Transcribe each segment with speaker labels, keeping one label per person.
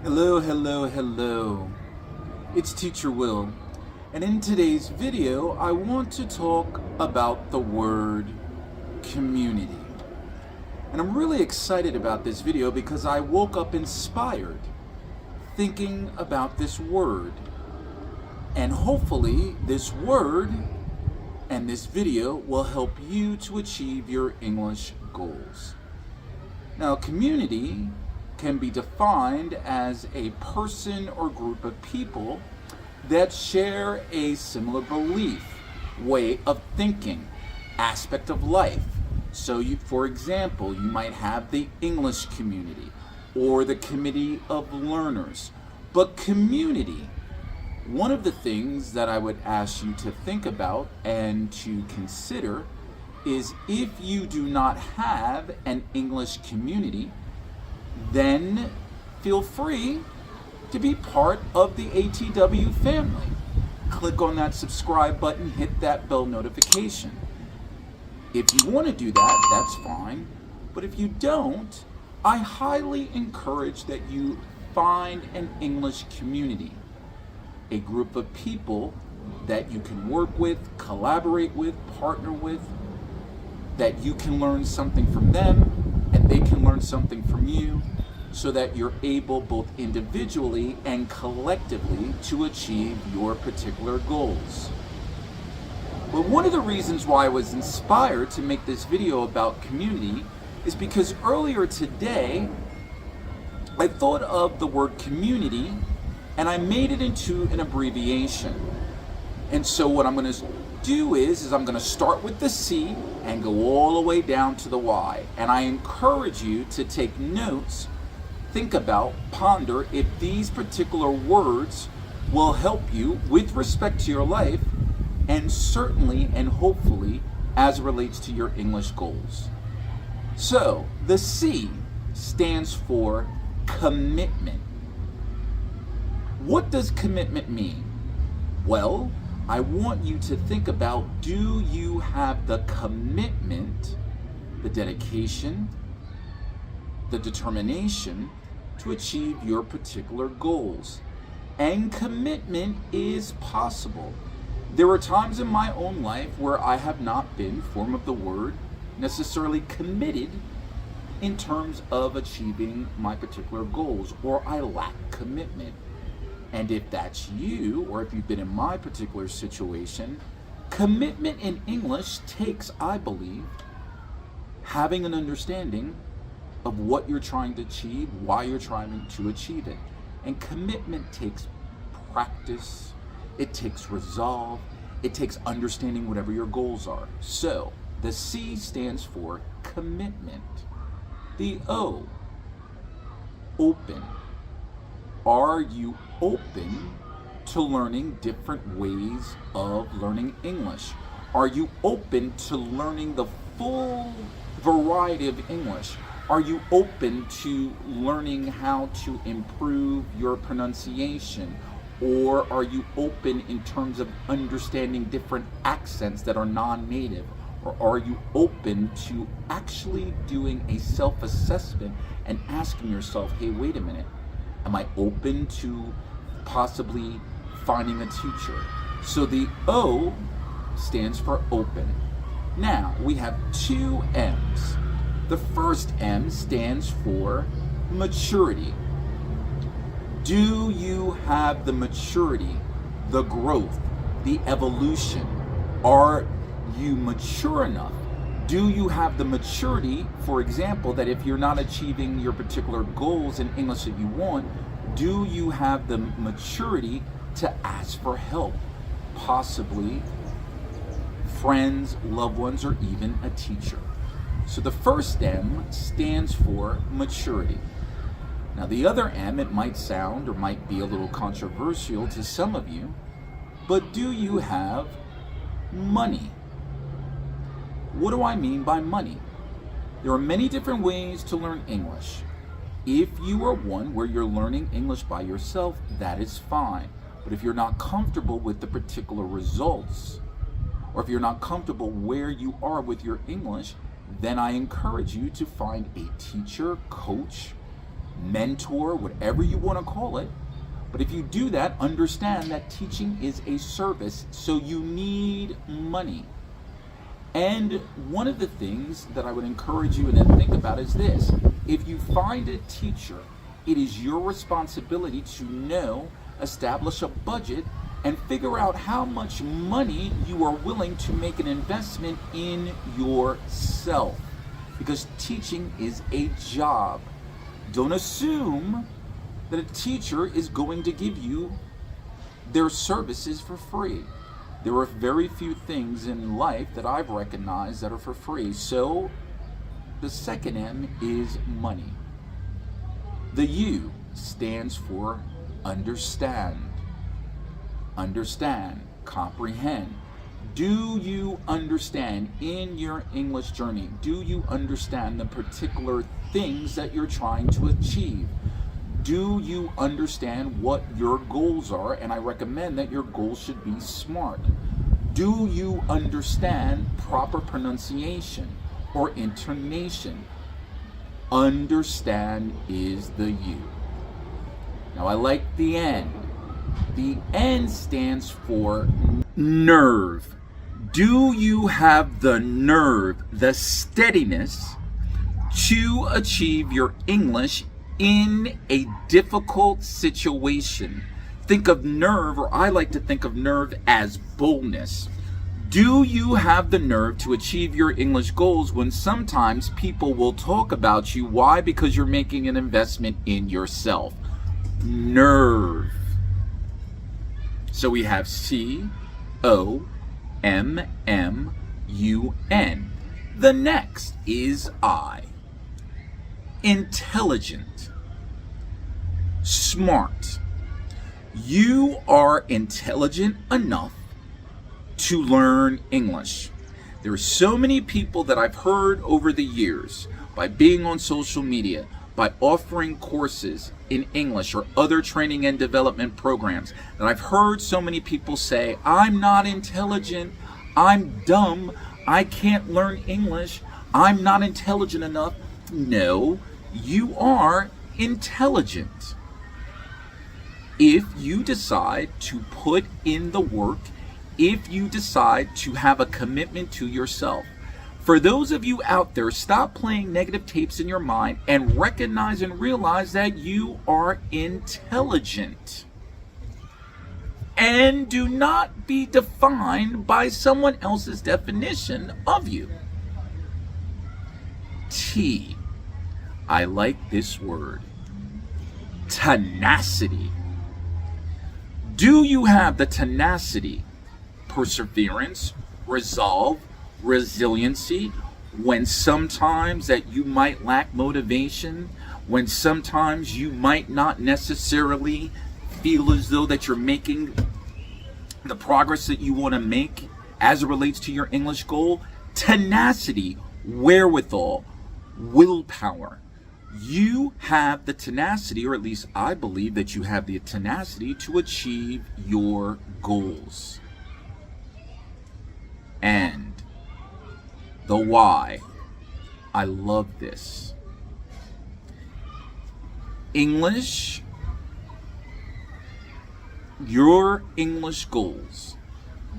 Speaker 1: Hello, hello, hello. It's Teacher Will, and in today's video, I want to talk about the word community. And I'm really excited about this video because I woke up inspired thinking about this word. And hopefully, this word and this video will help you to achieve your English goals. Now, community can be defined as a person or group of people that share a similar belief, way of thinking, aspect of life. So for example, you might have the English community or the committee of learners. But community, one of the things that I would ask you to think about and to consider is if you do not have an English community, then feel free to be part of the ATW family. Click on that subscribe button, hit that bell notification. If you want to do that, that's fine. But if you don't, I highly encourage that you find an English community, a group of people that you can work with, collaborate with, partner with, that you can learn something from them and they can learn something from you, so that you're able both individually and collectively to achieve your particular goals. But one of the reasons why I was inspired to make this video about community is because earlier today I thought of the word community and I made it into an abbreviation. And so what I'm going to do is I'm going to start with the C and go all the way down to the Y. And I encourage you to take notes, think about, ponder if these particular words will help you with respect to your life and certainly and hopefully as it relates to your English goals. So the C stands for commitment. What does commitment mean? Well, I want you to think about, do you have the commitment, the dedication, the determination to achieve your particular goals? And commitment is possible. There are times in my own life where I have not been, form of the word, necessarily committed in terms of achieving my particular goals, or I lack commitment. And if that's you, or if you've been in my particular situation, commitment in English takes, I believe, having an understanding of what you're trying to achieve, why you're trying to achieve it. And commitment takes practice, it takes resolve, it takes understanding whatever your goals are. So, the C stands for commitment. The O, open. Are you open to learning different ways of learning English? Are you open to learning the full variety of English? Are you open to learning how to improve your pronunciation? Or are you open in terms of understanding different accents that are non-native? Or are you open to actually doing a self-assessment and asking yourself, hey, wait a minute, am I open to possibly finding a teacher? So the O stands for open. Now, we have two M's. The first M stands for maturity. Do you have the maturity, the growth, the evolution? Are you mature enough? Do you have the maturity, for example, that if you're not achieving your particular goals in English that you want, do you have the maturity to ask for help? Possibly friends, loved ones, or even a teacher. So the first M stands for maturity. Now the other M, it might sound or might be a little controversial to some of you, but do you have money? What do I mean by money? There are many different ways to learn English. If you are one where you're learning English by yourself, that is fine. But if you're not comfortable with the particular results, or if you're not comfortable where you are with your English, then I encourage you to find a teacher, coach, mentor, whatever you want to call it. But if you do that, understand that teaching is a service, so you need money. And one of the things that I would encourage you to think about is this. If you find a teacher, it is your responsibility to know, establish a budget, and figure out how much money you are willing to make an investment in yourself. Because teaching is a job. Don't assume that a teacher is going to give you their services for free. There are very few things in life that I've recognized that are for free. So the second M is money. The U stands for understand. Understand, comprehend. Do you understand in your English journey? Do you understand the particular things that you're trying to achieve? Do you understand what your goals are? And I recommend that your goals should be SMART. Do you understand proper pronunciation or intonation? Understand is the U. Now I like the N. The N stands for nerve. Do you have the nerve, the steadiness to achieve your English in a difficult situation? Think of nerve, or I like to think of nerve as boldness. Do you have the nerve to achieve your English goals when sometimes people will talk about you? Why? Because you're making an investment in yourself. Nerve. So we have C-O-M-M-U-N. The next is I. Intelligent. Smart. You are intelligent enough to learn English. There are so many people that I've heard over the years, by being on social media, by offering courses in English or other training and development programs, that I've heard so many people say, I'm not intelligent, I'm dumb, I can't learn English, I'm not intelligent enough. No, you are intelligent. If you decide to put in the work, if you decide to have a commitment to yourself. For those of you out there, stop playing negative tapes in your mind and recognize and realize that you are intelligent. And do not be defined by someone else's definition of you. T. I like this word. Tenacity. Do you have the tenacity, perseverance, resolve, resiliency, when sometimes that you might lack motivation, when sometimes you might not necessarily feel as though that you're making the progress that you want to make as it relates to your English goal? Tenacity, wherewithal, willpower. You have the tenacity, or at least I believe that you have the tenacity to achieve your goals. And the why. I love this. English, your English goals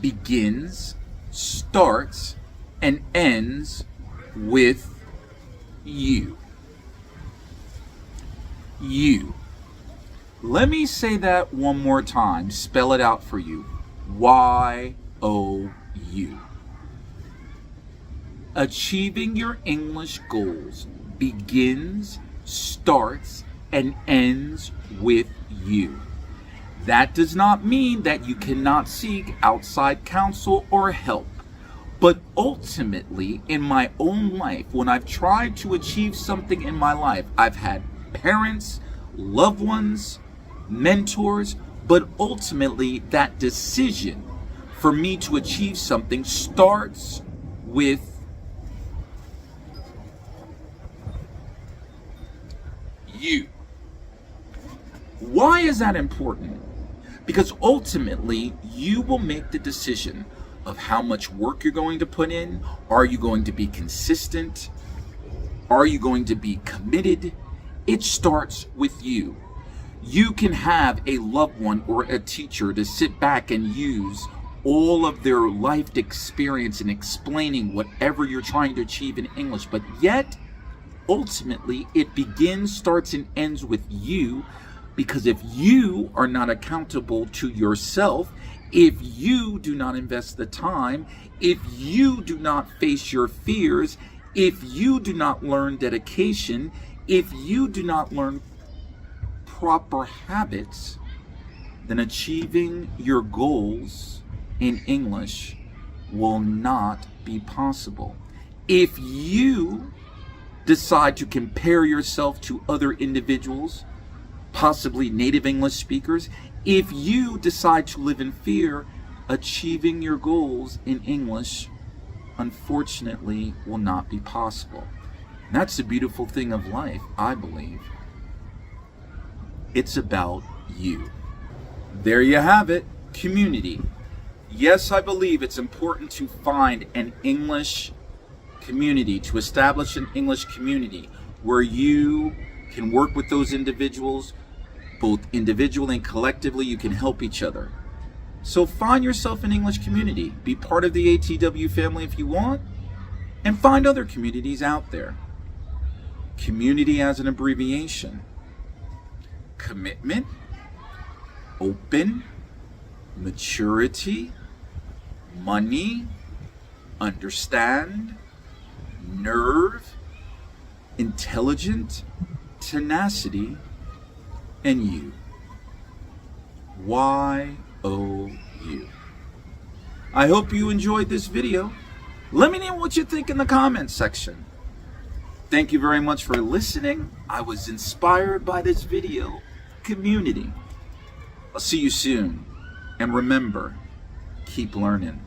Speaker 1: begins, starts, and ends with you. You. Let me say that one more time. Spell it out for you. Y-O-U. Achieving your English goals begins, starts, and ends with you. That does not mean that you cannot seek outside counsel or help. But ultimately, in my own life, when I've tried to achieve something in my life, I've had parents, loved ones, mentors, but ultimately that decision for me to achieve something starts with you. Why is that important? Because ultimately you will make the decision of how much work you're going to put in. Are you going to be consistent? Are you going to be committed? It starts with you. You can have a loved one or a teacher to sit back and use all of their life experience in explaining whatever you're trying to achieve in English, but yet ultimately it begins, starts, and ends with you, because if you are not accountable to yourself, if you do not invest the time, if you do not face your fears, if you do not learn dedication, if you do not learn proper habits, then achieving your goals in English will not be possible. If you decide to compare yourself to other individuals, possibly native English speakers, if you decide to live in fear, achieving your goals in English, unfortunately, will not be possible. And that's the beautiful thing of life, I believe. It's about you. There you have it, community. Yes, I believe it's important to find an English community, to establish an English community where you can work with those individuals, both individually and collectively. You can help each other. So find yourself an English community. Be part of the ATW family if you want, and find other communities out there. Community as an abbreviation. Commitment, open, maturity, money, understand, nerve, intelligent, tenacity, and you. Y-O-U. I hope you enjoyed this video. Let me know what you think in the comments section. Thank you very much for listening. I was inspired by this video. Community. I'll see you soon. And remember, keep learning.